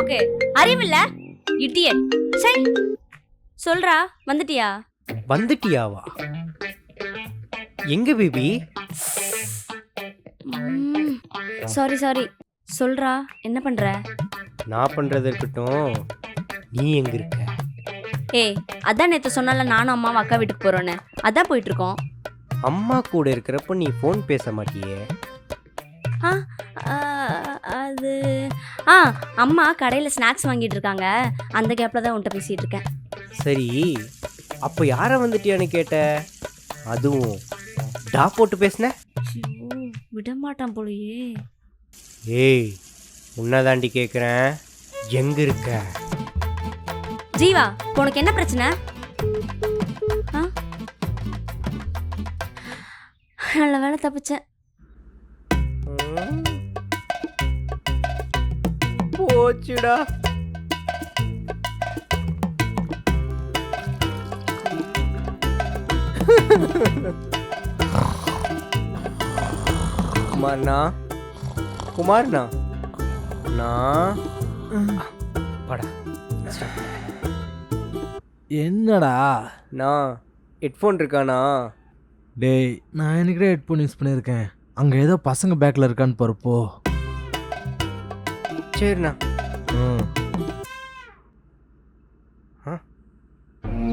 புறம்போக்கு அறிவில்ல இடியட். சரி சொல்றா, வந்துட்டியா? வந்துட்டியாவா? எங்க பேபி? சாரி சாரி, சொல்றா, என்ன பண்ற? நான் பண்றது இருக்கட்டும், நீ எங்க இருக்க? ஏய், அதான் நேத்து சொன்னால நானும் அம்மாவும் அக்கா வீட்டுக்கு போறோன்னு, அதான் போயிட்டு இருக்கோம். அம்மா கூட இருக்கிறப்ப நீ ஃபோன் பேச மாட்டியே. அது அம்மா கடையில் ஸ்நாக்ஸ் வாங்கிட்டு இருக்காங்க, அந்த கேப்பில் தான் உன்கிட்ட பேசிகிட்டு இருக்கேன். சரி, அப்போ யாரை வந்துட்டியான்னு கேட்ட? அதுவும் டா போட்டு பேசின? விட மாட்டான் போலயே. ஏய், உன்னதாண்டி கேட்குறேன், எங்க இருக்க? ஜீவா, உனக்கு என்ன பிரச்சனை? நல்ல வேலை தப்பிச்சேன். போச்சுடா. குமார்ண்ணா, குமார்ண்ணா, நான் படா. என்னடா? நான் ஹெட்ஃபோன் இருக்காண்ணா? டேய், நான் எனக்கிட்ட ஹெட்ஃபோன் யூஸ் பண்ணியிருக்கேன். அங்கே ஏதோ பசங்க பேக்கில் இருக்கான்னு போகிறப்போ. சரிண்ணா. ம்,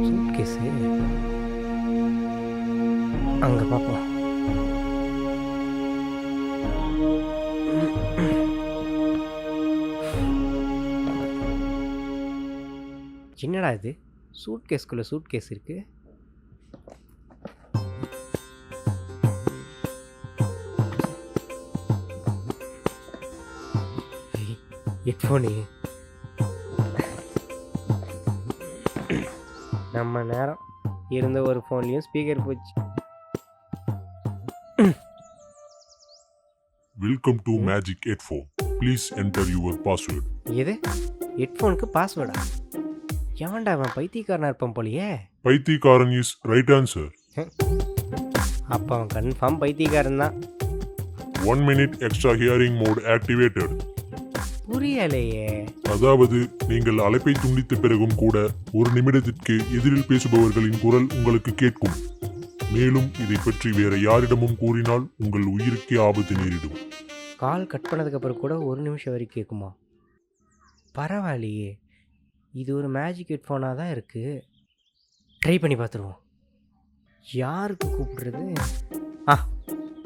சூட்கேஸு அங்கே பார்ப்போம். என்னடா இது, சூட்கேஸ்குள்ளே சூட்கேஸ் இருக்கு. ஹெட்ஃபோனு நம்ம நேரம் இருந்த ஒரு ஃபோன்லேயும் ஸ்பீக்கர் போச்சு. Welcome to magic headphone. Please enter your password. எது, ஹெட்ஃபோனுக்கு பாஸ்வேர்டா? எவன்டா அவன், பைத்தியக்காரனா இருப்பான் போலியே. பைத்தியக்காரன் இஸ் ரைட் ஆன்சர். அப்போ அவன் கன்ஃபார்ம் பைத்தியக்காரன் தான். 1 minute extra hearing mode activated. புரியலையே. அதாவது நீங்கள் அழைப்பை துண்டித்த பிறகும் கூட 1 நிமிடத்திற்கு எதிரில் பேசுபவர்களின் குரல் உங்களுக்கு கேட்கும். மேலும் இதை பற்றி வேற யாரிடமும் கூறினால் உங்கள் உயிருக்கே ஆபத்து நேரிடும். கால் கட் பண்ணதுக்கப்புறம் கூட 1 நிமிஷம் வரைக்கும் கேட்குமா? பரவாயில்லையே, இது ஒரு மேஜிக் ஹெட்ஃபோனாக தான் இருக்குது. ட்ரை பண்ணி பார்த்துருவோம். யாருக்கு கூப்பிடுறது?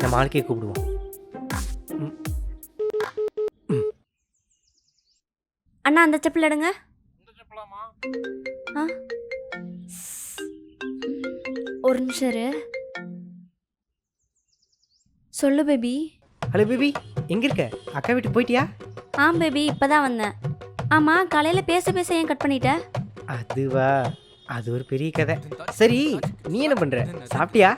நம்ம ஆளுக்கே கூப்பிடுவோம். அண்ணா, அந்த செப்பில் எடுங்க. ஒரு நிமிஷம் இரு. சொல்லு பேபி. ஹலோ பேபி, எங்கே இருக்க? அக்கா வீட்டுக்கு போயிட்டியா? பேபி, இப்போதான் வந்தேன். ஆமாம், காலையில் பேச பேச ஏன் கட் பண்ணிட்ட? அதுவா, அது ஒரு பெரிய கதை. சரி, நீ என்ன பண்ணுற? சாப்பிட்டியா?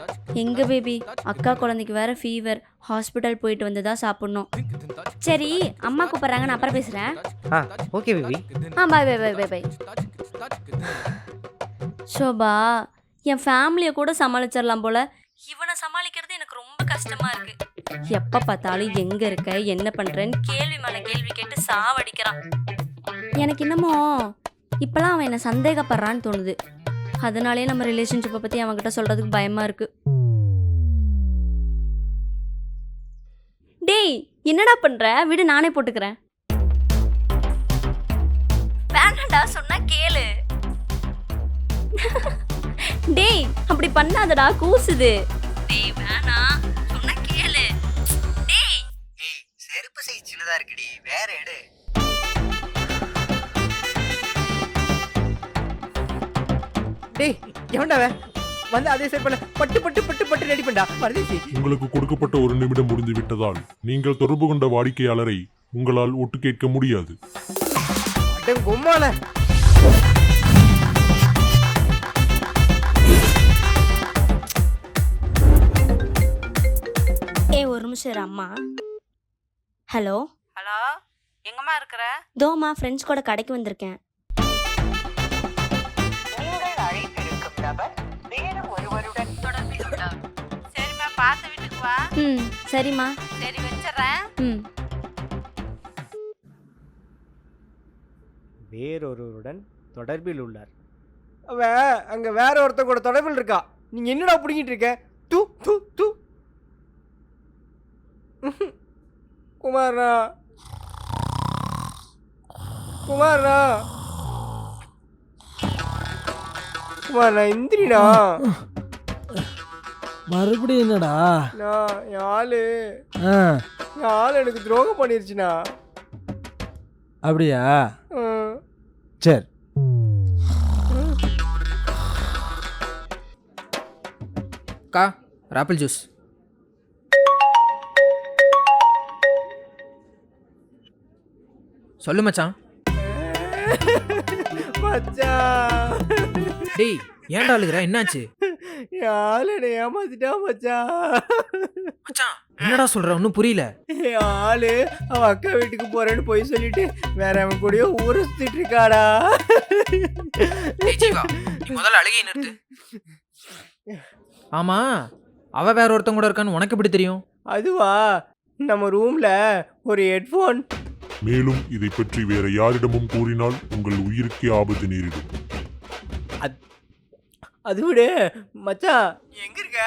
எங்க பேபி, அக்கா குழந்தைக்கு வேற ஃபீவர், ஹாஸ்பிட்டல் போயிட்டு வந்து தான் சாப்பிடணும். சரி, அம்மா கூப்பிட்றாங்க, நான் அப்புறம் பேசுகிறேன். Okay baby. Bye bye bye bye bye. Shoba, என் ஃபேமிலியை கூட சமாளிச்சிடலாம் போல, இவனை சமாளிக்கிறது எனக்கு ரொம்ப கஷ்டமா இருக்கு. எப்போ பார்த்தாலும் எங்கே இருக்க, என்ன பண்ணுறேன்னு கேள்வி மேலே கேள்வி கேட்டு சாவடிக்கிறான். எனக்கு என்னமோ இப்போலாம் அவன் என்னை சந்தேகப்படுறான்னு தோணுது. அதனாலே நம்ம ரிலேஷன்ஷிப்பை பற்றி அவன்கிட்ட சொல்கிறதுக்கு பயமாக இருக்கு. டேய், என்னடா பண்ணுற? விடு, நானே போட்டுக்கிறேன். வேணாண்டா, சொன்னா கேளு. டேய், அப்படி பண்ணாதடா, கூசுது. டேய் வேணாம், சொன்னா கேளு. டேய் செருப்பு சைஸ் சின்னதா இருக்குடி, வேற எடு. டேய், எவன்டாவே வந்து அதே செட் பண்ண பட்டு பட்டு பட்டு பட்டு ரெடி பண்ணா மறந்துச்சு. உங்களுக்கு கொடுக்கப்பட்ட 1 நிமிடம் முடிந்து விட்டதால் நீங்கள் தொடர்பு கொண்ட வாடிக்கையாளரை உங்களால் ஒட்டு கேட்க முடியாது. கும்மால ஒரு நிமிஷம் அம்மா. ஹலோ ஹலோ, எங்கம்மா இருக்கிற? தோமா, ஃப்ரெண்ட்ஸ் கூட கடைக்கு வந்திருக்கேன். சரிம்மா, பார்த்து வீட்டுக்கு வா. சரிம்மா. சரி, வச்சிடறேன். வேறொருவருடன் தொடர்பில் உள்ளார். அவன் அங்கே வேற ஒருத்தன் கூட தொடர்பில் இருக்கா. நீங்கள் என்னடா பிடிக்கிட்டு இருக்க? தூ தூ தூ. குமாரா குமாரா குமாரா இந்திரிடா. மறுபடியும் என்னடா? நான் என் ஆ ஆள் எனக்கு துரோகம் பண்ணிருச்சுண்ணா. அப்படியா? சரி. அக்கா ஆப்பிள் ஜூஸ். சொல்லு மச்சான். மச்சான் டேய் ஏன்டா அழுகுற? என்னாச்சு என் ஆள் என்னை ஏமாத்திட்டா மச்சான். மச்சான்? என்னடா சொல்ற? ஒன்றும் புரியல. என் ஆளு அவன் அக்கா வீட்டுக்கு போறேன்னு போய் சொல்லிட்டு வேற அவன் கூடயோ ஊரை சுத்திட்டு இருக்காடா. டேய் ஜீவா, நீ முதல்ல அழுகையை நிறுத்து. ஆமா, அவ வேற ஒருத்தன் கூட இருக்கான்னு உனக்கு எப்படி தெரியும்? அதுவா, நம்ம ரூம்ல ஒரு ஹெட்ஃபோன். மேலும் இதை பற்றி வேற யாரிடமும் கூறினால் உங்கள் உயிருக்கே ஆபத்து நேரிடும். அது விடு மச்சான், எங்க இருக்க?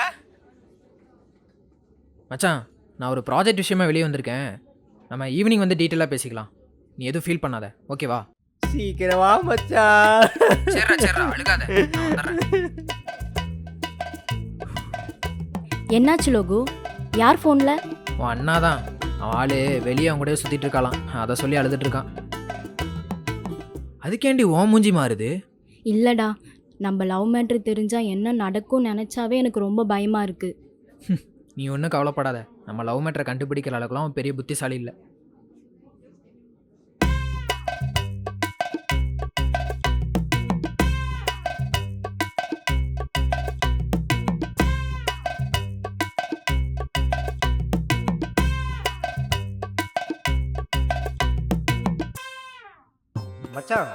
மச்சான், நான் ஒரு ப்ராஜெக்ட் விஷயமா வெளியே வந்திருக்கேன். நம்ம ஈவினிங் வந்து டீட்டெயிலாக பேசிக்கலாம். நீ எதுவும் ஃபீல் பண்ணாத, ஓகேவா? சீக்கிரம் வா மச்சான். சரிடா சரிடா, அழுகாத, நான் வந்துடுறேன். என்னாச்சு லோகு? யார் ஃபோனில்? உன் அண்ணா தான். அவன் ஆளு வெளியே அவங்க கூட சுற்றிட்டு இருக்காளாம். அதை சொல்லி அழுதுட்டு இருக்கான். அதுக்கேண்டி ஓ மூஞ்சி மாறுது? இல்லைடா, நம்ம லவ் மேட்ரு தெரிஞ்சால் என்ன நடக்கும் நினச்சாவே எனக்கு ரொம்ப பயமாக இருக்குது. நீ ஒன்றும் கவலைப்படாத. நம்ம லவ் மேட்டரை கண்டுபிடிக்கிற அளவுக்குலாம் அவன் பெரிய புத்திசாலி இல்லை. மச்சான்,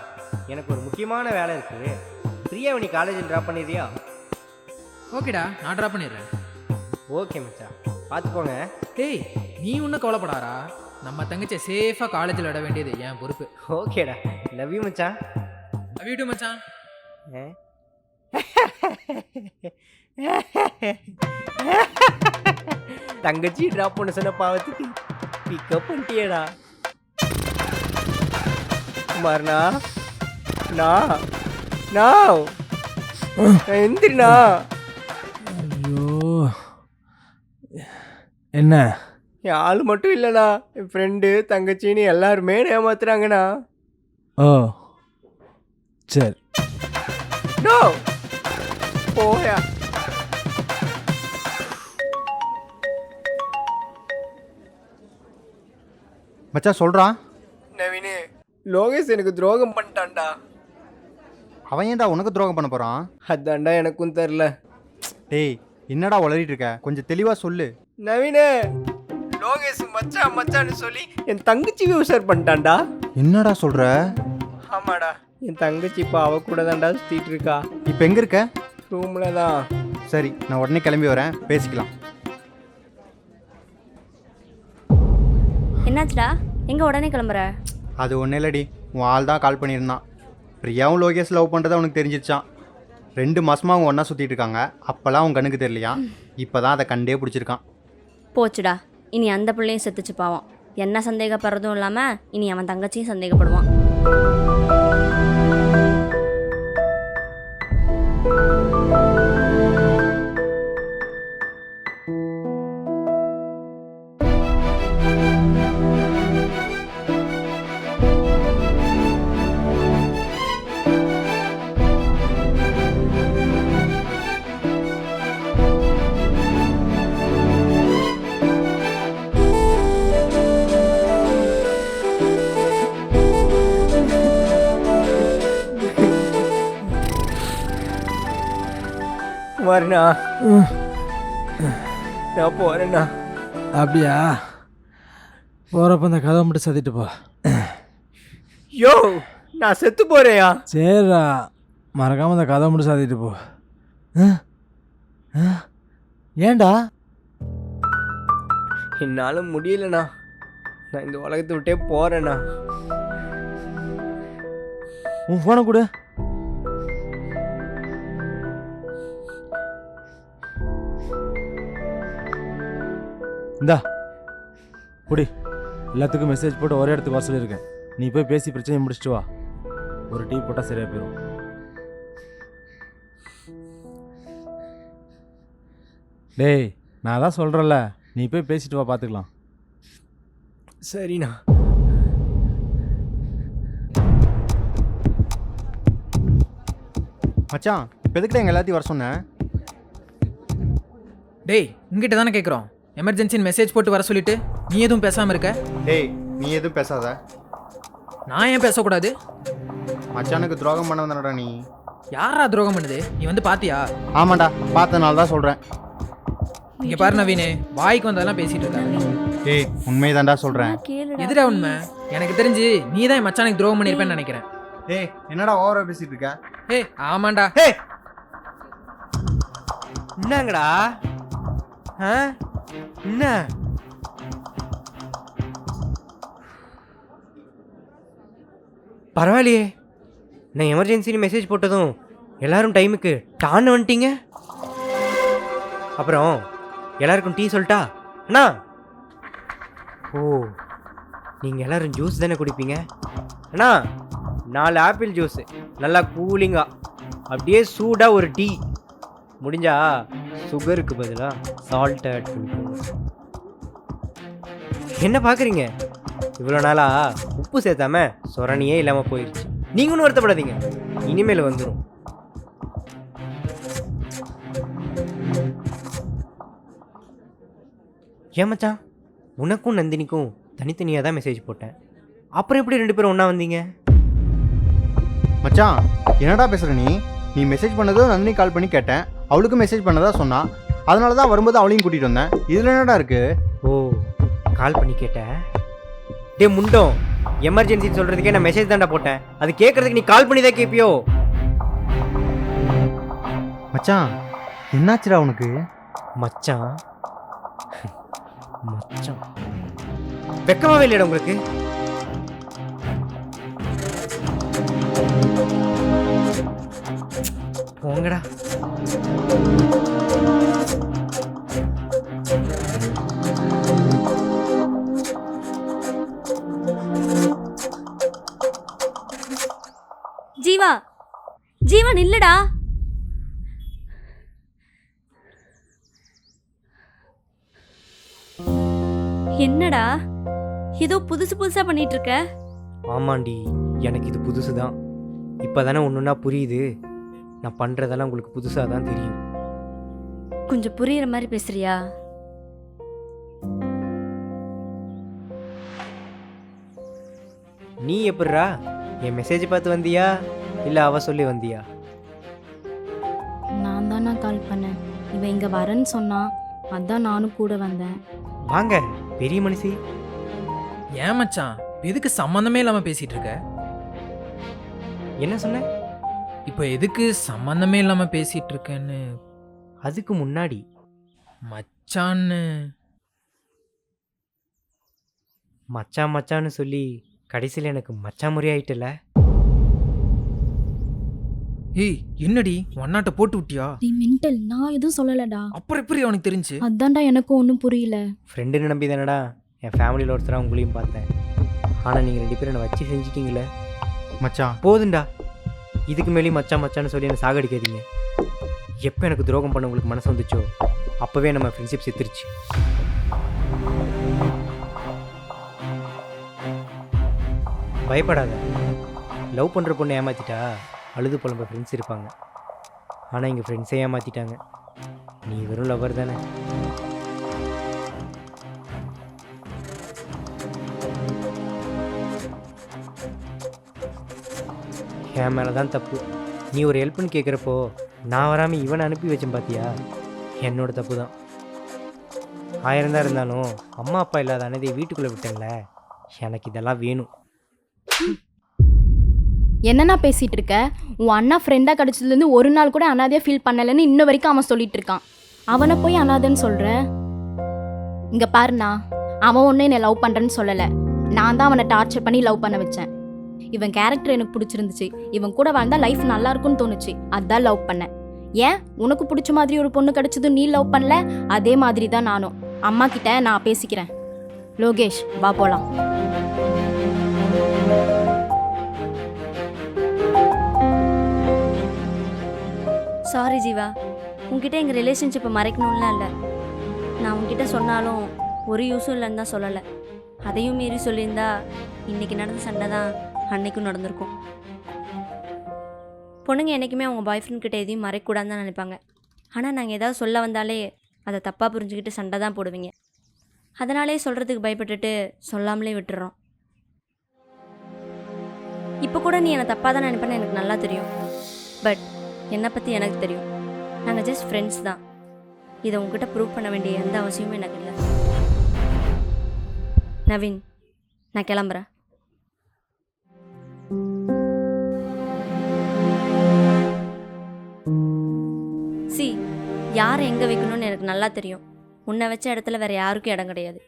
எனக்கு ஒரு முக்கியமான வேலை இருக்கு. பிரியாவை நீ காலேஜில் ட்ராப் பண்ணிடுறியா? ஓகேடா, நான் ட்ராப் பண்ணிடுறேன். ஓகே மச்சான், பார்த்துக்கோங்க. டேய், நீ ஒன்றும் கவலைப்படாரா. நம்ம தங்கச்சியை சேஃபாக காலேஜில் விட வேண்டியது என் பொறுப்பு. ஓகேடா, லவ் யூ மச்சான். வீட்டு மச்சான். தங்கச்சி ட்ராப் பண்ண சொன்ன பாவத்துக்கு பிக்கப் பண்ணிட்டியடா. குமார்னா, எந்திரிண்ணா. ஐயோ, என்ன? என் ஆள் மட்டும் இல்லைண்ணா, என் ஃப்ரெண்டு தங்கச்சின்னு எல்லாருமே ஏமாத்துறாங்கண்ணா. ஓ சரி. நோ போயா. மச்சான் சொல்கிறான். நவீனு, லோகேஷ் எனக்கு துரோகம் பண்ணிட்டான்டா. அவன் ஏன்டா உனக்கு துரோகம் பண்ண போகிறான்? அதான்டா எனக்கும் தெரில. டேய் என்னடா உளறிட்டு இருக்க? கொஞ்சம் தெளிவாக சொல்லு. நவீனு, லோகேஷ் மச்சான் மச்சான்னு சொல்லி என் தங்கச்சி வியூசர் பண்ணிட்டான்டா. என்னடா சொல்கிற? ஆமாடா, என் தங்கச்சி இப்போ அவ கூட தான்டா சுற்றிட்டு இருக்கா. இப்போ எங்கே இருக்க? ரூமில் தான். சரி, நான் உடனே கிளம்பி வரேன், பேசிக்கலாம். என்னாச்சுடா? எங்கே உடனே கிளம்புற? அது ஒன்றும் இல்லடி, உன் ஆள் தான் கால் பண்ணியிருந்தான். பிரியாவும் லோகேஷ் லவ் பண்ணுறதை அவனுக்கு தெரிஞ்சிருச்சான். 2 மாதமாக அவங்க ஒன்றா சுற்றிட்டு இருக்காங்க. அப்போல்லாம் அவன் கண்ணுக்கு தெரியலையா, இப்போ தான் அதை கண்டே பிடிச்சிருக்கான். போச்சுடா, இனி அந்த பிள்ளையும் செத்துச்சு பாவம். என்ன சந்தேகப்படுறதும் இல்லாமல் இனி அவன் தங்கச்சியும் சந்தேகப்படுவான். குமார்ண்ணா, நான் போகிறேண்ணா. அப்படியா? போகிறப்ப இந்த கதை மட்டும் சத்திட்டு போ. யோ, நான் செத்து போகிறேயா? சரிடா, மறக்காமல் இந்த கதை மட்டும் சாத்திட்டு போ. ஏன்டா? என்னால் முடியலண்ணா, நான் இந்த உலகத்தை விட்டே போகிறேண்ணா. உன் ஃபோனை கொடு. இந்தா குடி. எல்லாத்துக்கும் மெசேஜ் போட்டு ஒரே இடத்துக்கு வர சொல்லியிருக்கேன். நீ போய் பேசி பிரச்சனையை முடிச்சிட்டு வா. ஒரு டீ போட்டால் சரியாக போயிடும். டேய், நான் தான் சொல்கிறேன்ல, நீ போய் பேசிட்டு வா, பார்த்துக்கலாம். சரிண்ணா. மச்சான் இப்போ எதுக்கிட்ட எங்கள் எல்லாத்தையும் வர சொன்னேன்? டேய் உங்ககிட்ட தானே கேட்குறோம். எமர்ஜென்சின்னு மெசேஜ் போட்டு வர சொல்லிட்டு நீ எதுவும் பேசாமல் இருக்க. டேய் நீ எதுவும் பேசாத. நான் ஏன் பேசக்கூடாது? மச்சானுக்கு துரோகம் பண்ண வந்தனடா நீ. யாரா துரோகம் பண்ணுது? நீ வந்து பாத்தியா? ஆமாண்டா, பார்த்தனால தான் சொல்கிறேன். இங்கே பாரு நவீனு, வாய்க்கு வந்ததெல்லாம் பேசிட்டு இருக்காங்க. ஏய் உண்மைதான்டா சொல்கிறேன். கேளுடா. எதிரா உண்மை? எனக்கு தெரிஞ்சு நீ தான் என் மச்சானுக்கு துரோகம் பண்ணியிருப்பேன்னு நினைக்கிறேன். ஏய் என்னடா ஓவரா பேசிட்டு இருக்க? ஏய் ஆமாண்டா. ஏய் என்னங்கடா? ஆ என்ன? பரவாயில்லையே, நான் எமர்ஜென்சின்னு மெசேஜ் போட்டதும் எல்லாரும் டைமுக்கு டான்னு வந்துட்டீங்க. அப்புறம் எல்லாருக்கும் டீ சொல்லிட்டா அண்ணா? ஓ, நீங்கள் எல்லாரும் ஜூஸ் தானே குடிப்பீங்க அண்ணா? 4 ஆப்பிள் ஜூஸு நல்லா கூலிங்காக, அப்படியே சூடாக ஒரு டீ. முடிஞ்சா சுகருக்கு பதிலாக சால்ட் ஆட் பண்ணிக்கோங்க. என்ன பார்க்குறீங்க? இவ்வளோ நாளாக உப்பு சேர்த்தாம சொரணியே இல்லாமல் போயிடுச்சு. நீங்கள் ஒன்றும் வருத்தப்படாதீங்க, இனிமேல் வந்துடும். ஏன் மச்சான், உனக்கும் நந்தினிக்கும் தனித்தனியாக தான் மெசேஜ் போட்டேன். அப்புறம் எப்படி 2 பேரும் ஒன்றா வந்தீங்க? மச்சான் என்னடா பேசுகிற நீ? நீ மெசேஜ் பண்ணதும் நந்தினி கால் பண்ணி கேட்டேன், அவளுக்கு மெசேஜ் பண்ணதா சொன்னா. அதனால தான் வரும்போது அவளையும் கூட்டிகிட்டு வந்தேன். இதில் என்னடா இருக்குது? ஓ, கால் பண்ணி கேட்டேன். டே முண்டோம், எமர்ஜென்சின்னு சொல்கிறதுக்கே நான் மெசேஜ் தான்டா போட்டேன். அது கேட்குறதுக்கு நீ கால் பண்ணி தான் கேட்பியோ? மச்சான் என்னாச்சுடா உனக்கு? மச்சான் மச்சான் வெக்கமாவே இல்லைடா உங்களுக்கு? போங்கடா. ஜீவா, ஜீவா நில்லுடா. என்னடா ஏதோ புதுசு புதுசா பண்ணிட்டு இருக்க? ஆமாண்டி, எனக்கு இது புதுசு தான். இப்போ தானே ஒன்றுன்னா புரியுது. நான் பண்ணுறதெல்லாம் உங்களுக்கு புதுசாக தான் தெரியும். கொஞ்சம் புரியுற மாதிரி பேசுறியா? நீ எப்படிரா என் மெசேஜ் பார்த்து வந்தியா இல்லை அவ சொல்லி வந்தியா? நான் தானே கால் பண்ணேன். இவன் இங்கே வரேன்னு சொன்னான், அதான் நானும் கூட வந்தேன். வாங்க பெரிய மனுஷி. ஏன் மச்சான் எதுக்கு சம்மந்தமே இல்லாமல் பேசிட்டு இருக்க? என்ன சொன்ன? இப்போ எதுக்கு சம்மந்தமே இல்லாமல் பேசிட்டு இருக்கேன்னு? அதுக்கு முன்னாடி மச்சான்னு மச்சான் மச்சான்னு சொல்லி கடைசியில் எனக்கு மச்சான் முறை ஆயிட்டல. ஏய் என்னடி ஒன்னாட்ட போட்டு விட்டியா? நீ மென்டல், நான் எதுவும் சொல்லலடா. அப்புறம் எப்படி அவனுக்கு தெரிஞ்சு? அதான்டா எனக்கும் ஒன்றும் புரியல. ஃப்ரெண்டுன்னு நம்பி தானடா என் ஃபேமிலியில் ஒருத்தராக உங்களையும் பார்த்தேன். ஆனால் நீங்கள் 2 பேரும் என்னை வச்சு செஞ்சிட்டீங்களே. மச்சான் போதுண்டா, இதுக்கு மேலேயும் மச்சான் மச்சான்னு சொல்லி என்னை சாகடிக்காதீங்க. எப்போ எனக்கு துரோகம் பண்ண உங்களுக்கு மனசு வந்துச்சோ அப்போவே நம்ம ஃப்ரெண்ட்ஷிப் செத்துருச்சு. பயப்படாத. லவ் பண்ணுற பொண்ணை ஏமாற்றிட்டா அழுது புலம்ப ஃப்ரெண்ட்ஸ் இருப்பாங்க. ஆனால் இங்கே ஃப்ரெண்ட்ஸே ஏமாற்றிட்டாங்க. நீ வெறும் லவர் தானே. என் மேலே தான் தப்பு. நீ ஒரு ஹெல்ப்னு கேட்குறப்போ நான் வராமல் இவனை அனுப்பி வச்சேன் பார்த்தியா? என்னோட தப்பு தான். 1000 தான் இருந்தாலும் அம்மா அப்பா இல்லாத அனதையை வீட்டுக்குள்ளே விட்டேன்ல, எனக்கு இதெல்லாம் வேணும். என்னண்ணா பேசிகிட்டு இருக்க? உன் அண்ணா ஃப்ரெண்டாக கிடச்சதுலேருந்து ஒரு நாள் கூட அனாதையாக ஃபீல் பண்ணலைன்னு இன்ன வரைக்கும் அவன் சொல்லிட்டு இருக்கான். அவனை போய் அனாதைன்னு சொல்கிற? இங்கே பாருண்ணா, அவன் ஒன்றும் என்னை லவ் பண்ணுறேன்னு சொல்லலை. நான் தான் அவனை டார்ச்சர் பண்ணி லவ் பண்ண வச்சேன். இவன் கேரக்டர் எனக்கு பிடிச்சிருந்துச்சு, இவன் கூட வாழ்ந்தா லைஃப் நல்லா இருக்கும்னு தோணுச்சு, அதான் லவ் பண்ணேன். ஏன் உனக்கு பிடிச்ச மாதிரி ஒரு பொண்ணு கிடைச்சதும் நீ லவ் பண்ணல? அதே மாதிரி தான் நானும். அம்மா கிட்ட நான் பேசிக்கிறேன். லோகேஷ் வா போலாம். சாரி ஜீவா, உன்கிட்ட எங்கள் ரிலேஷன்ஷிப்பை மறைக்கணும்லாம் இல்லை. நான் உன்கிட்ட சொன்னாலும் ஒரு யூஸும் இல்லைன்னு தான் சொல்லலை. அதையும் மீறி சொல்லியிருந்தா இன்றைக்கி நடந்த சண்டை தான் அன்னைக்கும் நடந்திருக்கும். பொண்ணுங்க என்றைக்குமே அவங்க பாய் ஃப்ரெண்ட் கிட்ட எதையும் மறைக்கூடாதுன்னு தான் நினைப்பாங்க. ஆனால் நாங்கள் ஏதாவது சொல்ல வந்தாலே அதை தப்பாக புரிஞ்சுக்கிட்டு சண்டை தான் போடுவீங்க. அதனாலே சொல்கிறதுக்கு பயப்பட்டுட்டு சொல்லாமலே விட்டுறோம். இப்போ கூட நீ என்னை தப்பாக தான் நினைப்பேன்னு எனக்கு நல்லா தெரியும். பட் என்னை பற்றி எனக்கு தெரியும். நாங்கள் ஜஸ்ட் ஃப்ரெண்ட்ஸ் தான். இதை உங்ககிட்ட ப்ரூவ் பண்ண வேண்டிய எந்த அவசியமும் எனக்கு இல்லை. நவீன், நான் கிளம்புறேன். சி, யாரை எங்கே வைக்கணும்னு எனக்கு நல்லா தெரியும். உன்னை வச்ச இடத்துல வேற யாருக்கும் இடம் கிடையாது.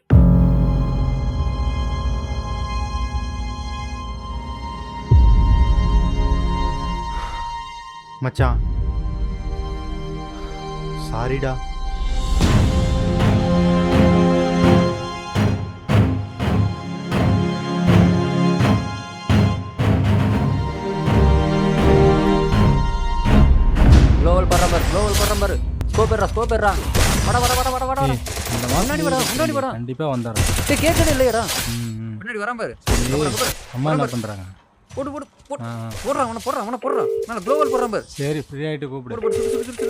மச்சான் சாரிடா. க்ளோவல் படுற பாரு. ஸ்கோப்பேர்ரா. வட. இந்த முன்னாடி வாடா. கண்டிப்பாக வந்துடுறேன். கேட்கவே இல்லையடா. முன்னாடி வரான் பாரு. அம்மா என்ன பண்ணுறாங்க? போடுறான் அவனை போடுறான். நான் க்ளோவல் போடுறான் பாரு. சரி, ஃப்ரீ ஆகிட்டு கூப்பிடு. சுடு.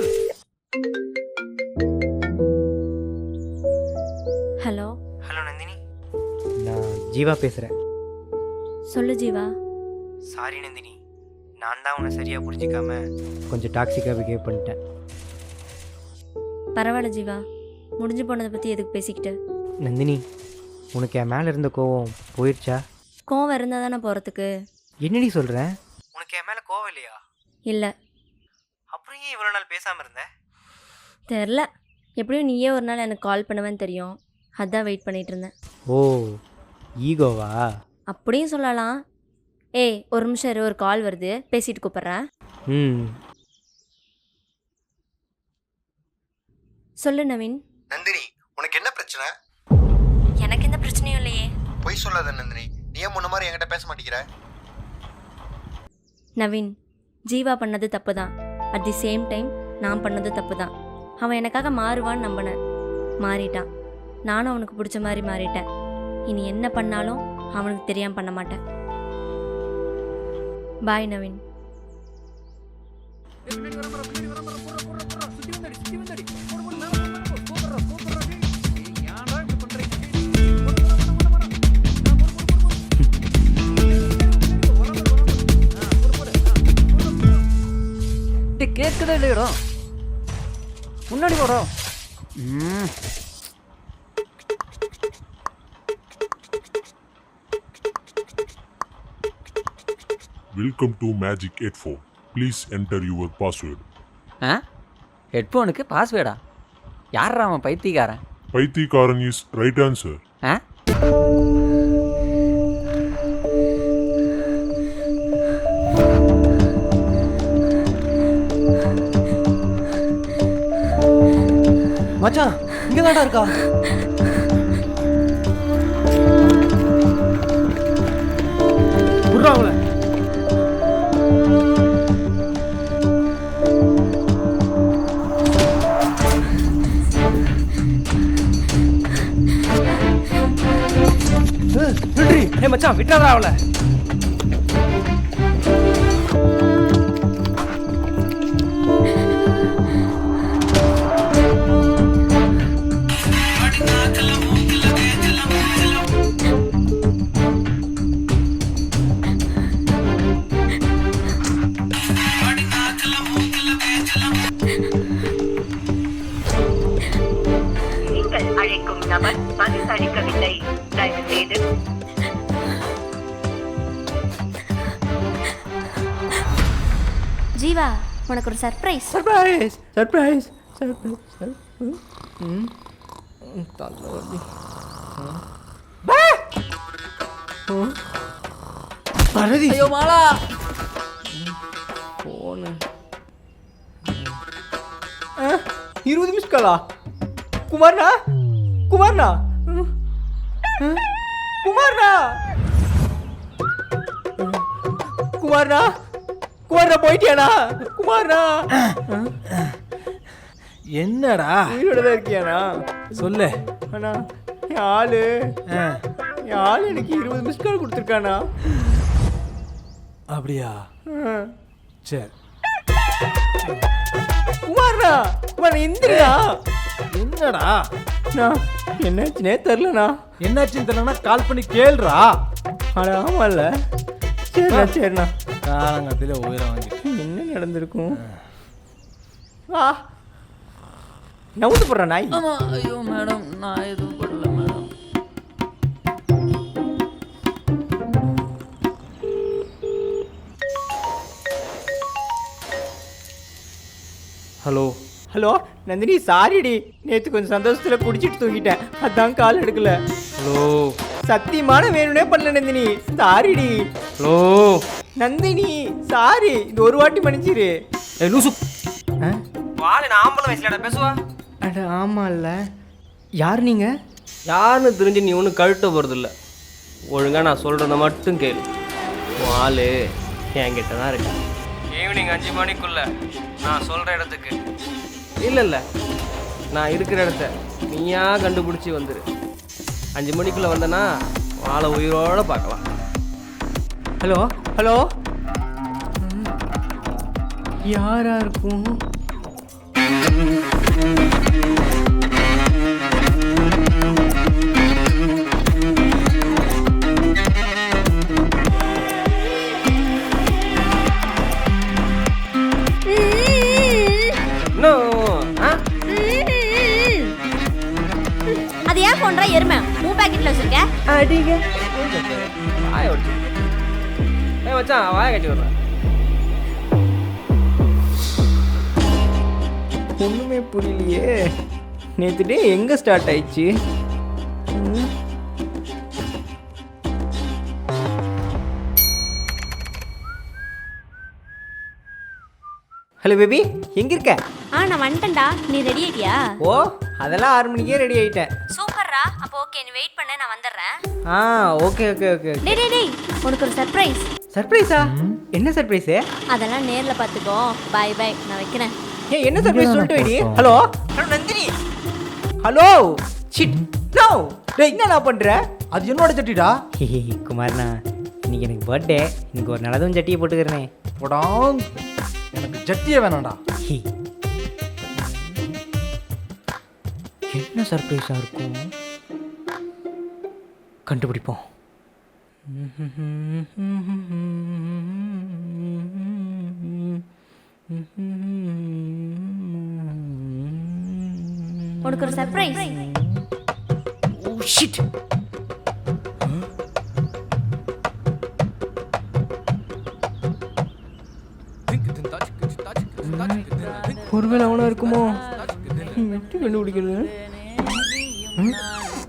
ஹலோ. ஹலோ நந்தினி, நான் ஜீவா பேசுகிறேன். சொல்லு ஜீவா. சாரி நந்தினி, நான் தான் உன்னை சரியாக புரிஞ்சிக்காம கொஞ்சம் டாக்ஸிக்காக பிஹேவ் பண்ணிட்டேன். பரவாயில்ல ஜீவா, முடிஞ்சு போனதை பற்றி எதுக்கு பேசிக்கிட்டு? நந்தினி, உனக்கு என் மேலே இருந்த கோவம் போயிடுச்சா? கோவம் இருந்தால் தானே போகிறதுக்கு. என்னடி சொல்கிறேன்? உனக்கு என் மேலே கோவம் இல்லையா? இல்லை, அப்புறம் ஏன் இவ்வளோ நாள் பேசாமல் இருந்த? தெரில. எப்படியும் நீயே ஒரு நாள் எனக்கு கால் பண்ணுவேன்னு தெரியும். அதான் வெயிட் பண்ணிகிட்டு இருந்தேன். ஓ, ஈகோவா? அப்படியும் சொல்லலாம். ஏய், ஒரு நிமிஷம் இரு, ஒரு கால் வருது, பேசிட்டு கூப்பிட்றேன். சொல்லு நவீன். நந்தினி, உனக்கு என்ன பிரச்சனை? எனக்கு எந்த பிரச்சனையும் இல்லையே. பொய் சொல்லாத நந்தினி. நீ ஏன் முன்ன மாதிரி என்கிட்ட பேச மாட்டேங்கிற? நவீன், ஜீவா பண்ணது தப்பு தான். அட் தி சேம் டைம் நான் பண்ணது தப்பு தான். அவன் எனக்காக மாறுவான்னு நம்பினேன். மாறிட்டான். நானும் அவனுக்கு பிடிச்ச மாதிரி மாறிட்டேன். இனி என்ன பண்ணாலும் அவனுக்கு தெரியாமல் பண்ண மாட்டேன். பாய் நவீன். கேட்கவே இல்லையடா. முன்னாடி போடா. Welcome to Magic Headphone. Please enter your password. ஹெட்ஃபோனுக்கு பாஸ்வேர்டா? யாரா அவன் பைத்தியக்காரன்? Paitikaran is right answer. மச்சான், இங்கே தான்டா இருக்கா? விட்றாங்களே. மச்சான் விட்டாதா அவளை. நீங்கள் அழைக்கும் நபர் பதிலளிக்கவில்லை. தயவு செய்து ஜீவா, உனக்கு ஒரு சர்ப்ரைஸ். சர்ப்ரைஸ். பரதி ஐயோ மாலா ஃபோனு 20 மிஸ் காலா குமார்ண்ணா குமார்ண்ணா குமார்ண்ணா குமார்ண்ணா குமார்ண்ணா போயிட்டியாண்ணா குமார்ண்ணா என்னடா உயிரோட தான் இருக்கியாண்ணா சொல்லு. அண்ணா என் ஆளு எனக்கு 20 மிஸ் கால் கொடுத்துருக்காண்ணா. அப்படியா? சரி. குமார்ண்ணா எந்திரா. என்னடா என்னாச்சுனே தெரிலண்ணா. என்னாச்சுன்னு தெரியலனா கால் பண்ணி கேளுடா. அட ஆமாம்ல. சரிண்ணா காலங்கத்திலே உயிரை வாங்கிட்டு என்ன நடந்திருக்கும்? நவுந்து போடுற நாய். ஐயோ மேடம் நான் எதுவும் பண்ணல மேடம். ஹலோ நந்தினி சாரிடி, நேற்று கொஞ்சம் சந்தோஷத்தில் குடிச்சிட்டு தூங்கிட்டேன், அதான் கால் எடுக்கல. ஹலோ சத்தியமான வேணும்னே பண்ணல நந்தினி, சாரிடி. ஹலோ நந்தினி சாரி, இந்த ஒரு வாட்டி மன்னிச்சிரு. லூசு வாழை நான் ஆம்பளை வயசுலடா பேசுவா. அட ஆமாம்ல. யார் நீங்கள்? யாருன்னு தெரிஞ்சு நீ ஒன்றும் கழுட்ட போகிறதில்ல. ஒழுங்காக நான் சொல்கிறத மட்டும் கேளு. உன் ஆள் என்கிட்ட தான் இருக்கு. ஈவினிங் 5 மணிக்குள்ளே நான் சொல்கிற இடத்துக்கு இல்லை நான் இருக்கிற இடத்த நீயா கண்டுபிடிச்சி வந்துடு. 5 மணிக்குள்ளே வந்தேன்னா ஆளை உயிரோடு பார்க்கலாம். ஹலோ யாரா இருக்கும்? அது ஏன் போன்றா எருமை உன் பாக்கெட்ல வச்சிருக்க? அடிங்க வாய ஓடிச்சு. மச்சான் வாய கட்டி விடுறேன். ஒன்றுமே புரியலையே. நேற்று டே எங்கே ஸ்டார்ட் ஆயிடுச்சு? ஹலோ பேபி, எங்கே இருக்க? நான் வந்துட்டேன்டா. நீ ரெடி ஆயிட்டியா? ஓ அதெல்லாம் 6 மணிக்கே ரெடி ஆகிட்டேன். சூப்பர்ரா. அப்போ ஓகே, நீ வெயிட் பண்ண, நான் வந்துடுறேன். ஓகே. டேய் உனக்கு ஒரு சர்ப்ரைஸ். சர்ப்ரைஸா? என்ன சர்ப்ரைஸு? அதெல்லாம் நேர்ல பாத்துக்கோ. பை நான் வைக்கிறேன். என்ன சர்ப்ரைஸ் சொல்லிட்டு வைடி. ஹலோ நந்தினி. ஹலோ சிட் நோ. டேய் என்னடா பண்ற? அது என்னோட சட்டிடா. குமார்ண்ணா, இன்னைக்கு எனக்கு பர்த்டே. இன்னைக்கு ஒரு நல்லதும் சட்டியை போட்டுக்கிறேனே. போடாங், எனக்கு சட்டியே வேணாம்டா. என்ன சர்ப்ரைஸாக இருக்கும்? கண்டுபிடிப்போம். உனக்கு ஒரு சர்ப்ரைஸ். Oh shit. ஒருவேளை அவனா இருக்குமோ? எப்படி கண்டுபிடிக்கிறது?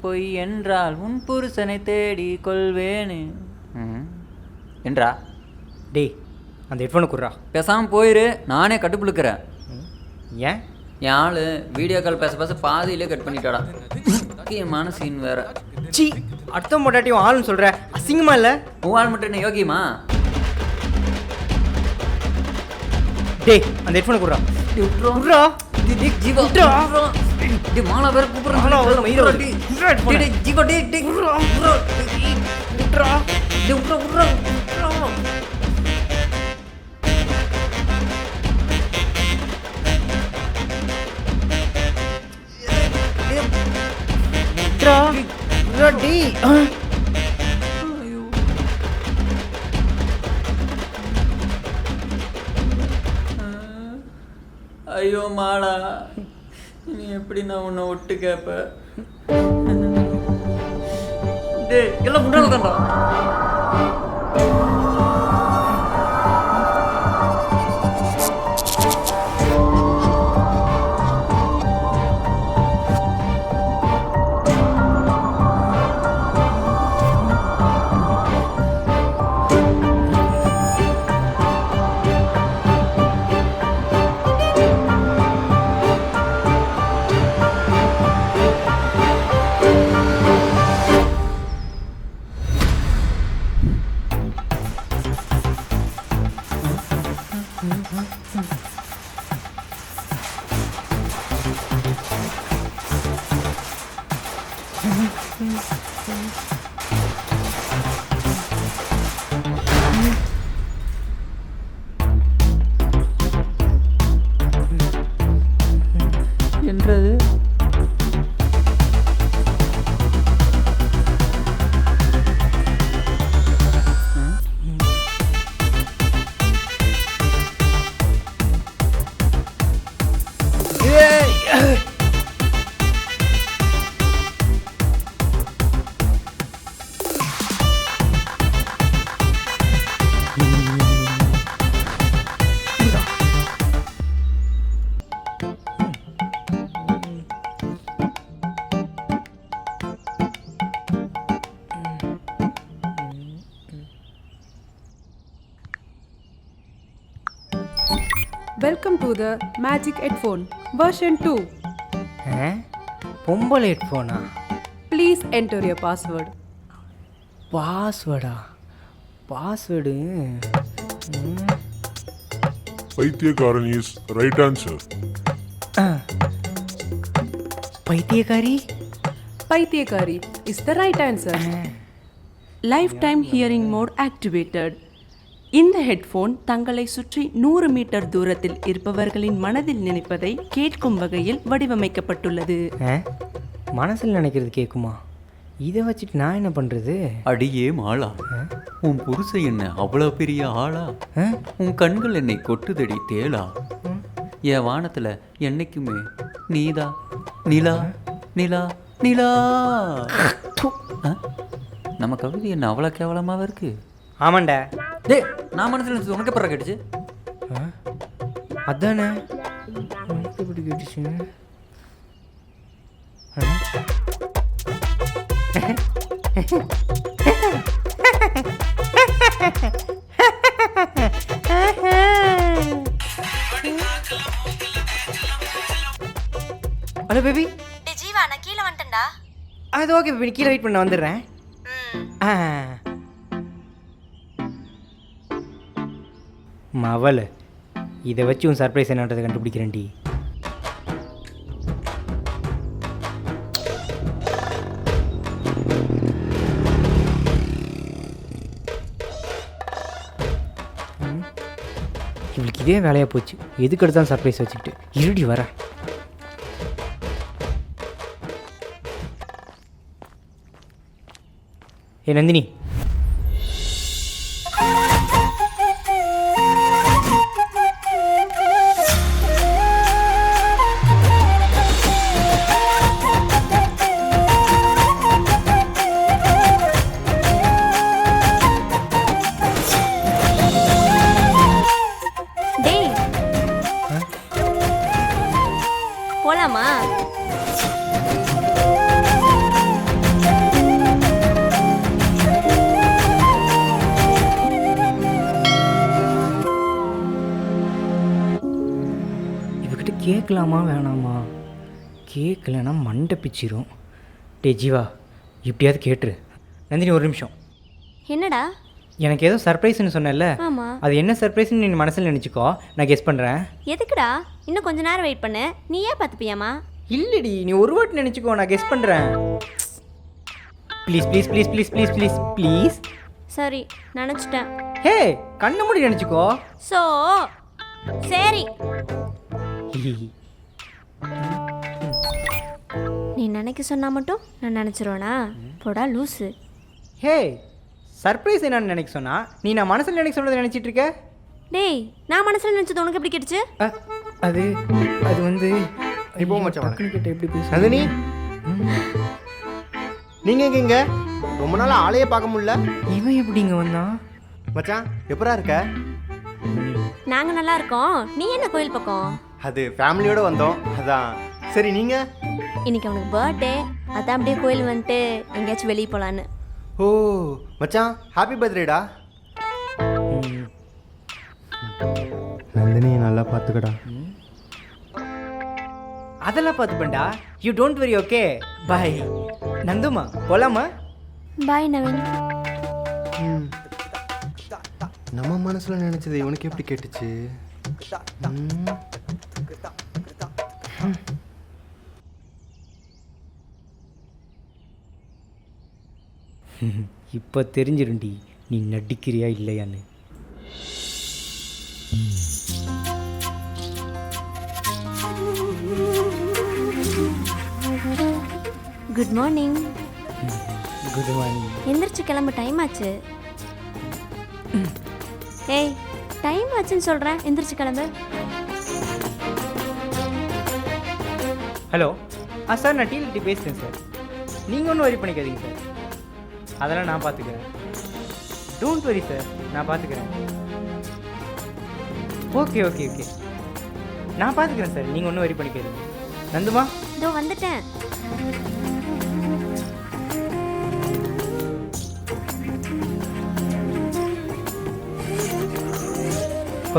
பொய் என்றால் உன் புருஷனை தேடி கொள்வேன்னு என்றா. டேய் அந்த ஹெட்ஃபோனை குடுறா. பேசாமல் போயிரு, நானே கட்டுப்புழுக்கிறேன். ஏன்? என் ஆள் வீடியோ கால் பேச பாதியிலே கட் பண்ணிட்டாடா. முக்கியமான சீன் வேற. சி, அடுத்த மொட்டாட்டியும் ஆளுன்னு சொல்கிற, அசிங்கமா இல்லை? உன் ஆள் மட்டும் என்ன யோகியமா? டேய் அந்த ஹெட்ஃபோனை குடுறா. குடுறா. மாலா வேற கூப்பிடுறேன். ஐயோ மாலா, நீ எப்படி நான் உன்னை ஒட்டு கேப்ப? டேய் எல்லாம் முன்னாடி தான்டா. Welcome to the Magic Headphone version 2. பொம்பளை ஹெட்ஃபோனா? Please enter your password. பாஸ்வேர்டா? பாஸ்வேர்டு பைத்தியக்காரன் இஸ் ரைட் ஆன்சர். பைத்தியக்காரி? Paityakari is the right answer. Lifetime hearing mode activated. இந்த ஹெட்ஃபோன் தங்களை சுற்றி 100 மீட்டர் தூரத்தில் இருப்பவர்களின் மனதில் நினைப்பதை கேட்கும் வகையில் வடிவமைக்கப்பட்டுள்ளது. மனசில் நினைக்கிறது கேட்குமா? இதை வச்சுட்டு நான் என்ன பண்ணுறது? அடியே மாளா, உன் புருஷன் என்ன அவ்வளோ பெரிய ஆளா? உன் கண்கள் என்னை கொட்டுதடி தேளா. என் வானத்தில் என்னைக்குமே நீதா நிலா நிலா நிலா. நம்ம கவிதை என்ன அவ்வளோ கேவலமாக இருக்கு? ஆமாண்டா. டே, நான் மனசில் நினச்சது உனக்கு எப்பறம் கேட்டுச்சு? அதானே உனக்கு எப்படி கேட்டுச்சு? Hello baby. ஜீவா, நான் கீழே வந்துட்டேன்டா. அது ஓகே பேபி, கீழே வெயிட் பண்ண வந்துடுறேன். மவள, இதை வச்சு உன் சர்ப்ரைஸ் என்னன்றதை கண்டுபிடிக்கிறேன்டி. இவளுக்கு இதே வேலையாக போச்சு. எதுக்கு எடுத்தாலும் சர்ப்ரைஸ் வச்சுக்கிட்டு இருடி வர. ஏ நந்தினி, போலாமா? இவகிட்ட கேட்கலாமா வேணாமா? கேட்கலன்னா மண்டை பிச்சிரும். டே ஜீவா, இப்படியாவது கேட்டுரு. நந்தினி ஒரு நிமிஷம். என்னடா? எனக்கு ஏதோ சர்ப்ரைஸ்னு சொன்னேன்ல, ஆமா. அது என்ன சர்ப்ரைஸ்னு நீ மனசில் நினச்சிக்கோ, நான் கெஸ் பண்ணுறேன். எதுக்குடா? இன்னும் கொஞ்ச நேரம் வெயிட் பண்ணு. நீயே பார்த்துப்பியாமா? இல்லடி, நீ ஒரு வாட்டி நினச்சிக்கோ, நான் கெஸ் பண்ணுறேன். Please please please please please please please. சரி, நினச்சிட்டேன். ஹே, கண்ணை மூடி நினச்சிக்கோ. ஸோ சரி, நீ நினைக்க சொன்னா மட்டும் நான் நினச்சிருவேனா? போடா லூஸு. ஹே, சர்ப்ரைஸ் என்னன்னு நினைக்க சொன்னா நீ நான் மனசில் நினைக்க சொன்னதை நினச்சிட்டு இருக்க. டேய், நான் மனசில் நினச்சது உனக்கு எப்படி கிடைச்சு? அது அது வந்து இப்போ மச்சான் கிட்ட எப்படி பேச நந்தினி, நீங்கள் எங்க ரொம்ப நாள் ஆளையே பார்க்க முடியல. இவன் எப்படி இங்கே வந்தான்? மச்சான் எப்பரா இருக்க? நாங்கள் நல்லா இருக்கோம். நீ என்ன கோயில் பக்கம்? அது ஃபேமிலியோடு வந்தோம், அதான். சரி நீங்கள்? இன்னைக்கு அவனுக்கு பர்த்டே, அதான் அப்படியே கோயில் வந்துட்டு எங்கேயாச்சும் வெளியே போகலான்னு. ஓ மச்சான், ஹாப்பி பர்த்டேடா. நந்தினியை நல்லா பார்த்துக்கடா. அதெல்லாம் பார்த்துப்பேன்டா. You don't worry. Okay bye. நந்துமா போலாமா? பாய் நவீன். நம்ம மனசில் நினச்சது இவனுக்கு எப்படி கேட்டுச்சு? இப்போ தெரிஞ்சிருண்டி நீ நடிக்கிறியா இல்லையான்னு. Good morning. Good morning. எந்திரிச்சு கிளம்ப டைம் ஆச்சு. ஏய், டைம் ஆச்சுன்னு சொல்கிறேன், எந்திரிச்சு கிளம்பு. ஹலோ சார், நான் டிஎல்டி பேசுகிறேன் சார். நீங்கள் ஒன்றும் வரி பண்ணிக்காதீங்க சார், அதெல்லாம் நான் பார்த்துக்கிறேன். டோன்ட் வரி சார், நான் பார்த்துக்கிறேன். ஓகே ஓகே ஓகே, நான் பார்த்துக்கிறேன் சார், நீங்கள் ஒன்றும் வரி பண்ணிக்காதீங்க. நந்துமா, இதோ வந்துட்டேன்.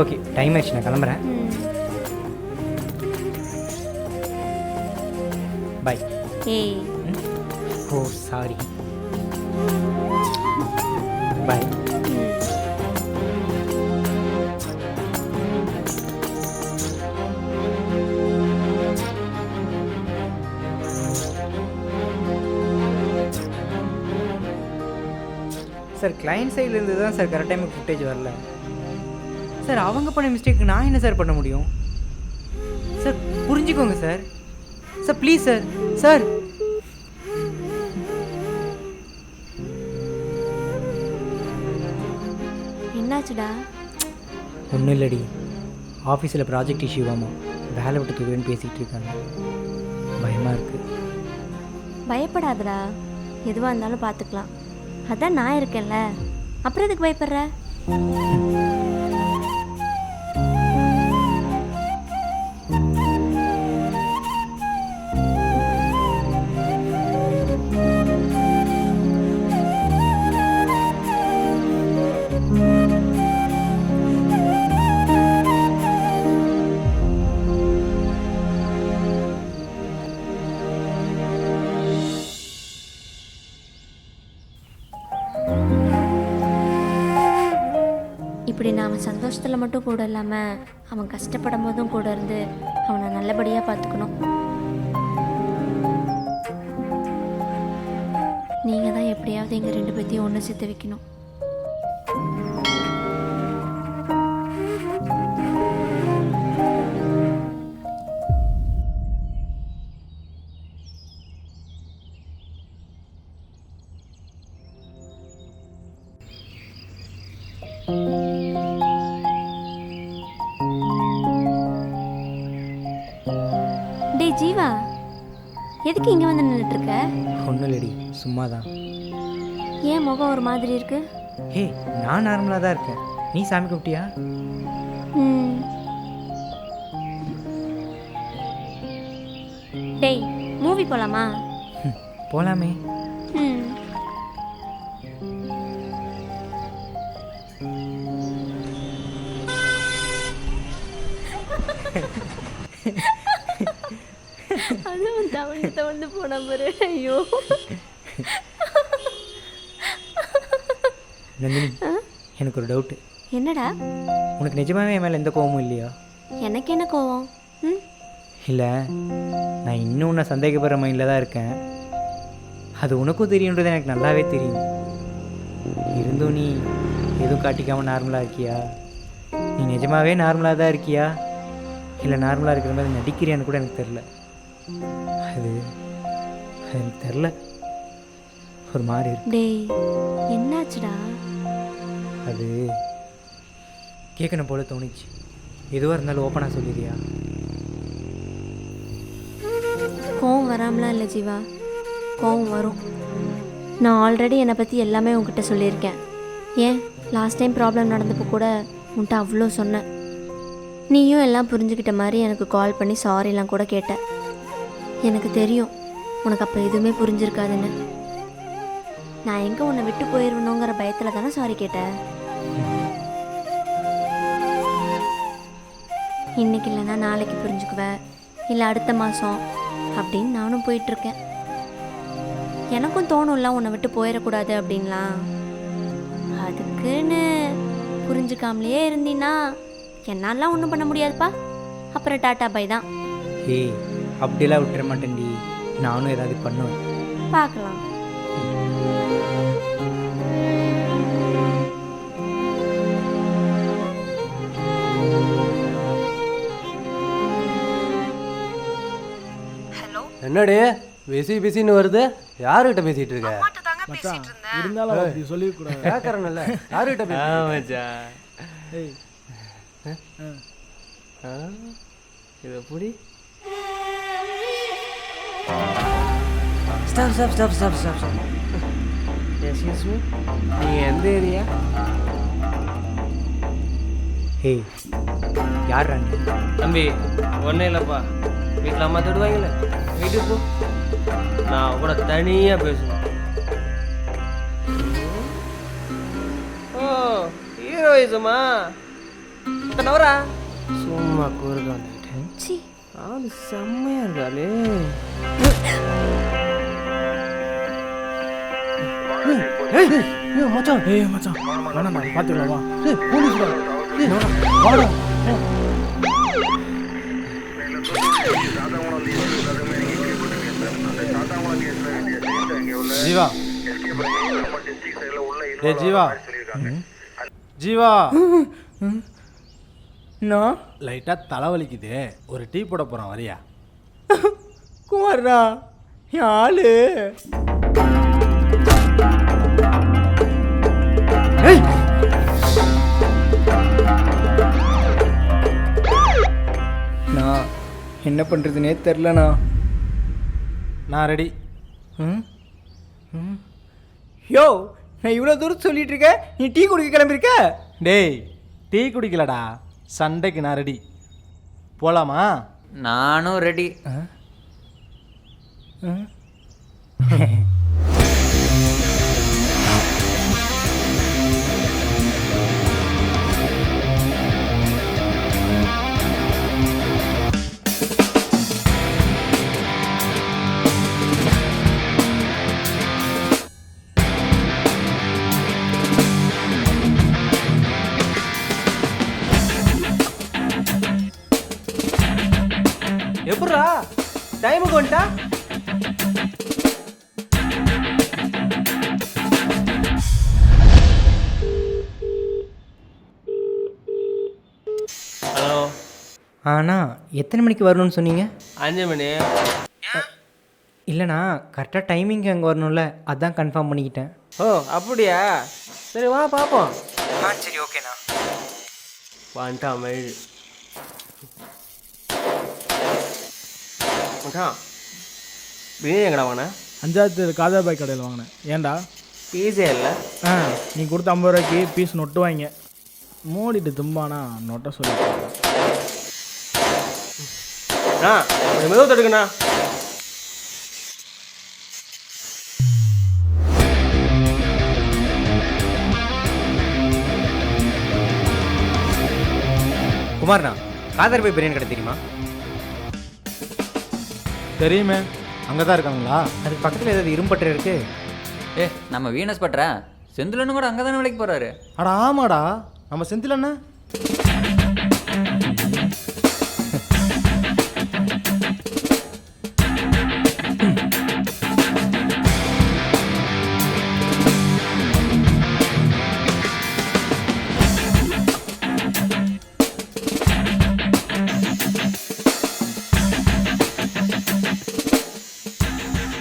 ஓகே டைம் ஆயிடுச்சு, நான் கிளம்புறேன். பாய். ஏய் ஓ சாரி. பாய். சார் கிளைண்ட் சைட்லேருந்து தான் சார் கரெக்ட் டைமுக்கு ஃபுட்டேஜ் வரல சார். அவங்க பண்ண மிஸ்டேக்கு நான் என்ன சார் பண்ண முடியும் சார்? புரிஞ்சுக்கோங்க sir. Sir please sir. Sir என்னாச்சுடா? ஒன்றும் இல்லடி, ஆஃபீஸில் ப்ராஜெக்ட் இஷ்யூவாமா, வேலை விட்டு தூக்குவேன்னு பேசிகிட்டு இருக்காங்க. பயமாக இருக்குது. பயப்படாதடா, எதுவாக இருந்தாலும் பார்த்துக்கலாம். அதான் நான் இருக்கேன்ல, அப்புறம் எதுக்கு பயப்படுற? இப்படி நான் அவன் சந்தோஷத்தில் மட்டும் கூட இல்லாமல் அவன் கஷ்டப்படும் போதும் கூட இருந்து அவனை நல்லபடியாக பார்த்துக்கணும். நீங்கள் தான் எப்படியாவது எங்கள் 2 பேத்தையும் ஒன்று சேர்த்து வைக்கணும். டேய் ஜீவா, எதுக்கு இங்கே வந்து நின்றுட்டுருக்க? ஒன்றும் இல்லடி, சும்மா தான். ஏன் முகம் ஒரு மாதிரி இருக்கு? ஹே, நான் நார்மலாக தான் இருக்கேன். நீ சாமி கும்பிட்டியா? டேய் மூவி போகலாமா? போகலாமே. அதுவும் தவழ்ந்து போன பாரு. ஐயோ நந்தினி, எனக்கு ஒரு டவுட்டு. என்னடா? உனக்கு நிஜமாவே என் மேலே எந்த கோவமும் இல்லையா? எனக்கு என்ன கோவம்? இல்லை, நான் இன்னும் உன்னை சந்தேகப்படுற மைண்டில் தான் இருக்கேன். அது உனக்கும் தெரியுன்றது எனக்கு நல்லாவே தெரியும். இருந்தும் நீ எதுவும் காட்டிக்காமல் நார்மலாக இருக்கியா? நீ நிஜமாகவே நார்மலாக தான் இருக்கியா, இல்லை நார்மலாக இருக்கிற மாதிரி நடிக்கிறியான்னு கூட எனக்கு தெரில. அது எனக்கு தெரில, ஒரு மாதிரி இருக்கு. டேய் என்னாச்சுடா? அது கேட்கணும் போல தோணுச்சு. எதுவாக இருந்தாலும் ஓப்பனாக சொல்லிடுறியா? கோவம் வராமலாம் இல்லை ஜீவா, கோவம் வரும். நான் ஆல்ரெடி என்னை பற்றி எல்லாமே உன்கிட்ட சொல்லியிருக்கேன். ஏன் லாஸ்ட் டைம் ப்ராப்ளம் நடந்தப்போ கூட உன்கிட்ட அவ்வளோ சொன்னேன். நீயும் எல்லாம் புரிஞ்சுக்கிட்ட மாதிரி எனக்கு கால் பண்ணி சாரிலாம் கூட கேட்ட. எனக்கு தெரியும் உனக்கு அப்போ எதுவுமே புரிஞ்சிருக்காதுன்னு. நான் எங்கே உன்னை விட்டு போயிடணுங்கிற பயத்தில் தானே சாரி கேட்டேன். இன்னைக்கு இல்லைன்னா நாளைக்கு புரிஞ்சுக்குவேன், இல்லை அடுத்த மாதம் அப்படின்னு நானும் போயிட்டுருக்கேன். எனக்கும் தோணும்ல உன்னை விட்டு போயிடக்கூடாது அப்படின்லாம். அதுக்குன்னு புரிஞ்சுக்காமலேயே இருந்தீன்னா என்னாலாம் ஒன்றும் பண்ண முடியாதுப்பா. அப்புறம் டாட்டா பை தான். ஏய், அப்படிலாம் விட்டுற மாட்டேன்டி, நானும் ஏதாவது பண்ணுவேன். பார்க்கலாம். என்னடி பிசி பிசின்னு வருது? யாருகிட்ட பேசிட்டு இருக்க? இருந்தாலும் அப்படி சொல்லிக்கூடாது. கேட்கறேன்ல, யாருகிட்ட பேசுறீங்க? இது எப்படி? ஸ்டாப். எஸ்கியூஸ் மீ, நீங்க எந்த ஏரியா? ஏய், யார் ராணி? தம்பி ஒன்றும் இல்லைப்பா, வீட்டில் அம்மா தொடுவாங்கல்ல, வீட்டுக்கு போ, நான் கூட தனியாக பேசுவேன். ஓ ஹீரோயிசமா? நவரா சும்மா கூறுக வந்துக்கிட்டேன். சி ஆள் செம்மையா இருக்காளே. மச்சான் மச்சான் வேணாம்டா பார்த்துக்கலாமா? போலீஸ்டா. வாடா. ஜீவா ஏ ஜீவா ஜீவா நான் லைட்டாக தலைவலிக்குது, ஒரு டீ போட போகிறான் வரியா? குமார்டா என் ஆளு. ஏய் நான் என்ன பண்ணுறதுனே தெரிலண்ணா. நான் ரெடி. யோ நான் இவ்வளோ தூரம் சொல்லிட்டு இருக்கேன், நீ டீ குடிக்க கிளம்பிருக்க? டேய் டீ குடிக்கலடா, சண்டைக்கு நான் ரெடி. போலாமா? நானும் ரெடி. எப்படா டைமுக்கு வந்துட்டா? ஹலோ. அண்ணா எத்தனை மணிக்கு வரணும்னு சொன்னீங்க? 5 மணி. இல்லைண்ணா கரெக்டாக டைமிங்க்கு அங்கே வரணும்ல, அதான் கன்ஃபார்ம் பண்ணிக்கிட்டேன். ஓ அப்படியா? சரி வா பார்ப்போம். சரி ஓகேண்ணா. வந்துட்டா மயில். மச்சான் பிரியாணி எங்கடா வாங்கினேன்? 5வது காதாபாய் கடையில் வாங்கினேன். ஏன்டா? பீஸே இல்லை. நீ கொடுத்த 50 ரூபாய்க்கு பீஸ் நொட்டு வாங்க, மூடிட்டு தும்பானா நொட்டை சொல்லி. கொஞ்சம் மெதுவாக தடுக்கண்ணா. குமார்ண்ணா காதர்பாய் பிரியாணி கடை தெரியுமா? தெரியுமே, அங்கே தான் இருக்காங்களா? அதுக்கு பக்கத்தில் ஏதாவது இரும்பட்டை இருக்கு? ஏ நம்ம வீனஸ் பட்ற செந்திலன்னு கூட அங்கே தானே வேலைக்கு போகிறாரு. அடா ஆமாடா, நம்ம செந்தில் அண்ணா.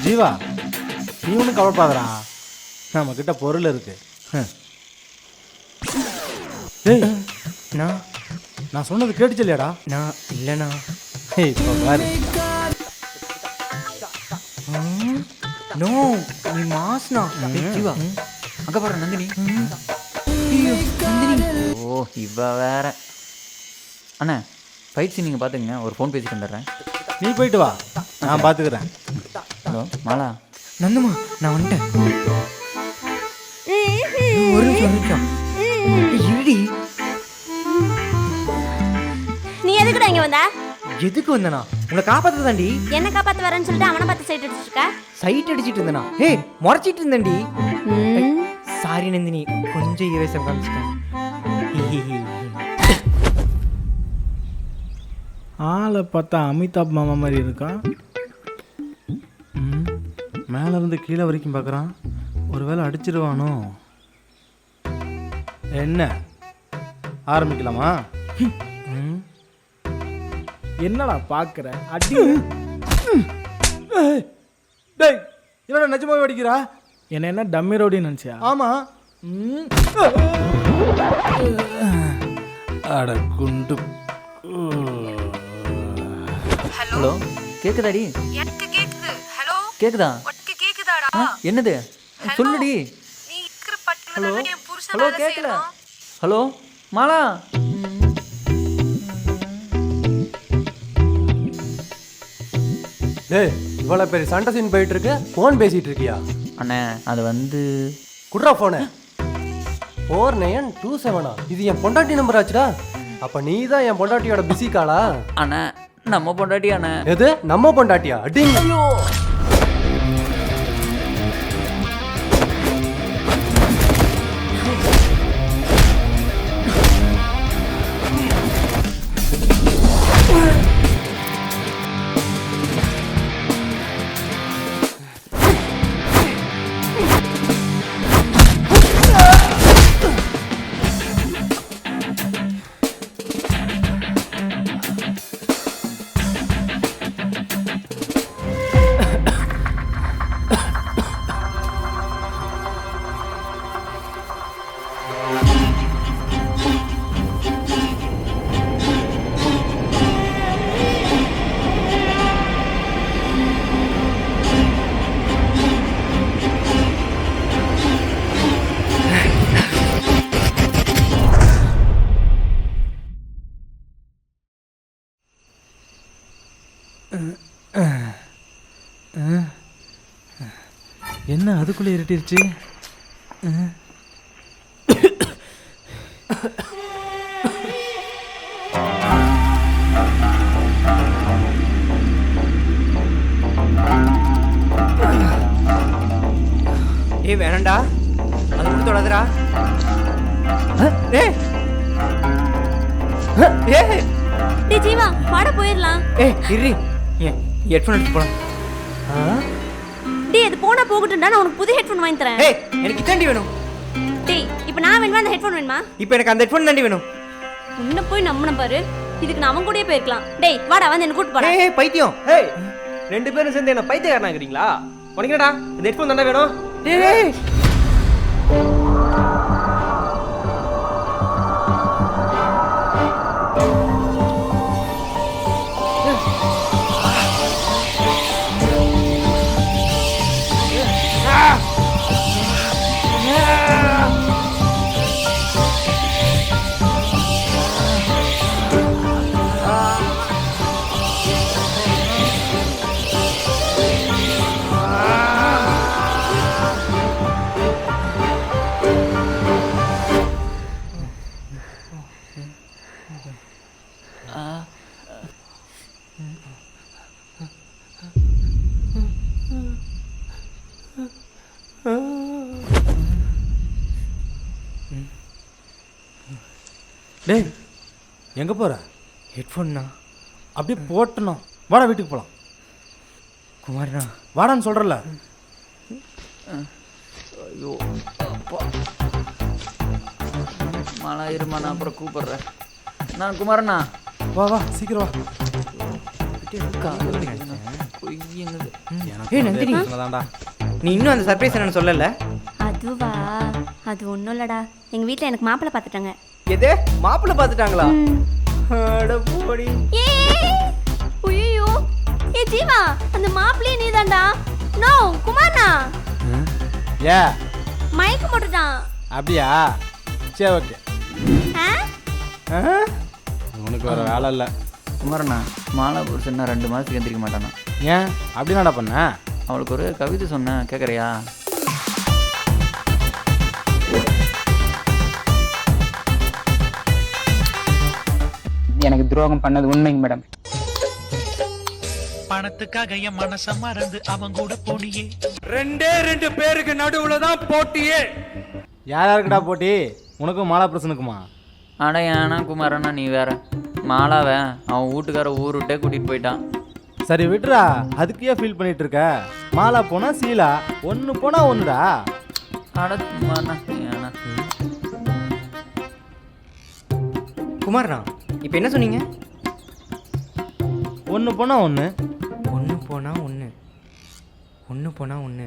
ஜீவா நீ ஒன்றும் கவலைப்படாதடா, நம்மக்கிட்ட பொருள் இருக்கு. டேய் நான் சொன்னது கேட்டுச்சு இல்லையாடா? நான் இல்லைண்ணா. இப்போ பாரு. நோ நீ மாஸ்ண்ணா. ஜீவா அங்கே பாரு நந்தினி. ஓ இவ வேற. அண்ணா ஃபைட் சீன் நீங்கள் பார்த்துங்க, ஒரு ஃபோன் பேசிட்டு வந்துடுறேன். நீ போயிட்டு வா, நான் பார்த்துக்கிறேன். ஹலோ மாலா. நந்துமா நான் வந்துட்டேன். ஒரு நிமிஷம் இருடி. நீ எதுக்குடா இங்க வந்த? எதுக்கு வந்தனா? உங்களை காப்பாற்ற தாண்டி. என்ன காப்பாத்து வரேன்னு சொல்லிட்டு அவனை பார்த்து சைட் அடிச்சிட்டு இருக்க? சைட் அடிச்சிட்டு இருந்தனா? ஏய் முறைச்சிட்டு இருந்தேன்டி. சாரி நந்தினி, கொஞ்சம் இரேசம் காமிச்சிட்டேன். ஆளை பார்த்தா அமிதாப் மாமா மாதிரி இருக்கான். மேலேருந்து கீழே வரைக்கும் பார்க்குறான், ஒருவேளை அடிச்சிருவானோ? என்ன ஆரம்பிக்கலாமா? என்னடா பார்க்குற? அடி. டேய் என்னடா நிஜமாவே அடிக்கிறா? என்ன டம்மி ரோடின்னு நினச்சியா? ஆமாம். அட குண்டு. ஹலோ கேக்குதாடி? எனக்கு கேக்குது. ஹலோ கேக்குதா? உனக்கு கேக்குதாடா? என்னது சொல்லுடி. நீ இருக்கிற பட்டில என் புருஷன் ஹலோ வேலை கேட்கல. செய்யறான். ஹலோ மாலா. டேய் இவ்வளோ பெரிய சண்டை சீன் போயிட்டு இருக்கு, ஃபோன் பேசிட்டு இருக்கியா? அண்ணே அது வந்து குட்ரா ஃபோனு. 4927. இது என் பொண்டாட்டி நம்பர் ஆச்சுடா. அப்போ நீ தான் என் பொண்டாட்டியோட பிஸி காலா? அண்ணா நம்ம பொண்டாட்டியாண்ணே. எது நம்ம பொண்டாட்டியா? அடிங்க. என்ன அதுக்குள்ளே இருட்டிருச்சு? ஏய் வேணாண்டா, அது மட்டும் தொடாதடா. ஏய் ஏய் டேய் ஜீவா, வாட போயிடலாம். ஏய் இரு, ஹெட்ஃபோன் எடுத்து போலாம். டேய் அது போனா போகட்டும்டா, நான் உனக்கு புது ஹெட்ஃபோன் வாங்கி தரேன். ஏய் எனக்கு இதாண்டி வேணும். டேய் இப்போ நான் வேணுமா அந்த ஹெட்ஃபோன் வேணுமா? இப்போ எனக்கு அந்த ஹெட்ஃபோன் தாண்டி வேணும். உன்னை போய் நம்பின பாரு, இதுக்கு நான் அவன் கூடயே போயிருக்கலாம். டேய் வாடா, வந்து என்ன கூட்டு போடா. ஏய் பைத்தியம். ஏய் 2 பேரும் சேர்ந்து என்ன பைத்தியக்காரனாகிறீங்களா? உனக்கு என்னடா இந்த ஹெட்ஃபோன் தானே வேணும்? டேய் டேய் எங்கே போகிற? ஹெட்ஃபோன்னா அப்படியே போட்டணும். வாடா வீட்டுக்கு போகலாம். குமார்ண்ணா வாடான்னு சொல்கிறல. ஐயோ அப்பா. மழை இருமா, நான் அப்புறம் கூப்பிட்றேன். நான் குமாரண்ணா. வா வா சீக்கிரம் வா. பொய்யுங்குது. ஏய் நந்தினி, தான்டா. நீ இன்னும் அந்த சர்ப்ரைஸ் என்னன்னு சொல்லல? அதுவா, அது ஒன்றும் இல்லடா, எங்கள் வீட்டில் எனக்கு மாப்பிள்ளை பார்த்துட்டாங்க. எது மாப்பிள்ளை பார்த்துட்டாங்களா? அட போடி. ஐயோ ஏ ஜீவா, அந்த மாப்பிள்ளையே நீதான்டா. நோ குமார்ண்ணா, ஏ மயக்கம் போட்டுட்டான். அப்படியா? சரி ஓகே, ஆ? உனக்கு வேறு வேலை இல்லை. குமாரண்ணா, மாலா புருஷன்னா 2 மாதத்துக்கு எந்திரிக்க மாட்டானா? ஏன் அப்படி என்னடா பண்ண? அவளுக்கு ஒரு கவிதை சொன்னேன், கேட்குறியா? எனக்கு துரோகம் பண்ணது உண்மைங்க மேடம். பணத்துக்காக என் மனச மறந்து அவன் கூட போனியே. 2 பேருக்கு நடுவுல தான் போட்டியே. யார் யாருக்குடா போட்டி? உனக்கும் மாலா பிரசனுக்குமா? அட ஏன்னா குமாரண்ணா, நீ வேற. மாலாவை அவன் வீட்டுக்கார ஊர் விட்டே கூட்டிகிட்டு போயிட்டான். சரி விட்டுறா, அதுக்கு ஏன் ஃபீல் பண்ணிட்டு இருக்க? மாலா போனா சீலா, ஒன்று போனா ஒன்றுடா. அட குமாரண்ணா ஏன்னா. குமார்ண்ணா இப்போ என்ன சொன்னீங்க? ஒன்று போனா ஒன்று. ஒன்று போனா ஒன்று, ஒன்று போனா ஒன்று,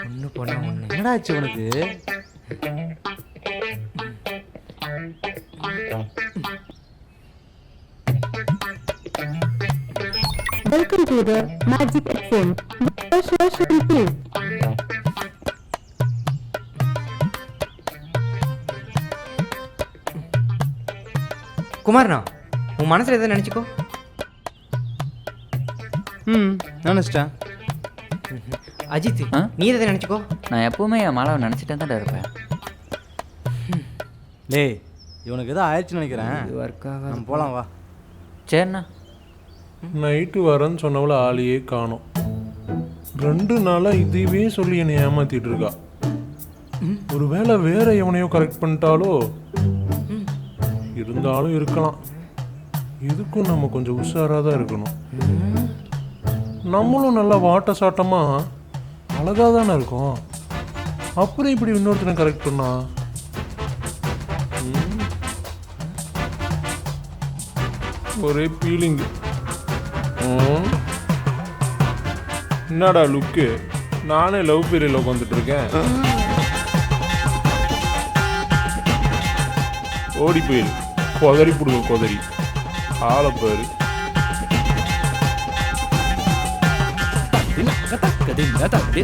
ஒன்று போனா ஒன்று. என்னடா ஆச்சு உனக்கு? Welcome to the Magic Phone. குமார்ண்ணா உன் மனசில் எதை நினச்சிக்கோ. நினச்சிட்டேன். அஜித் ஆ? நீ எதை நினச்சிக்கோ. நான் எப்பவுமே என் மாலாவை நினச்சிட்டே தான் இருப்பேன். டேய் இவனுக்கு எதோ ஆயிடுச்சுன்னு நினைக்கிறேன். இது ஒர்க் ஆகாது. நம்ம போகலாம் வா. சரிண்ணா. நைட்டு வரேன்னு சொன்னவள ஆளையே காணோம். 2 நாளாக இதுவே சொல்லி என்னை ஏமாத்திட்டு இருக்கா. ஒருவேளை வேற எவனையோ கரெக்ட் பண்ணிட்டாலோ? இருந்தாலும் இருக்கலாம். இதுக்கும் நம்ம கொஞ்சம் உஷாராக தான் இருக்கணும். நம்மளும் நல்லா வாட்ட சாட்டமாக அழகாக தானே இருக்கோம். அப்புறம் இப்படி இன்னொருத்தனை கரெக்ட் பண்ணா? ஒரே ஃபீலிங்கு. என்னடா லுக்கு, நானே லவ் பீரியடில் உட்காந்துட்டு இருக்கேன். ஓடி போயிரு, கொதறி பிடுங்க கொதறி. ஆளை பாரு. தத்தின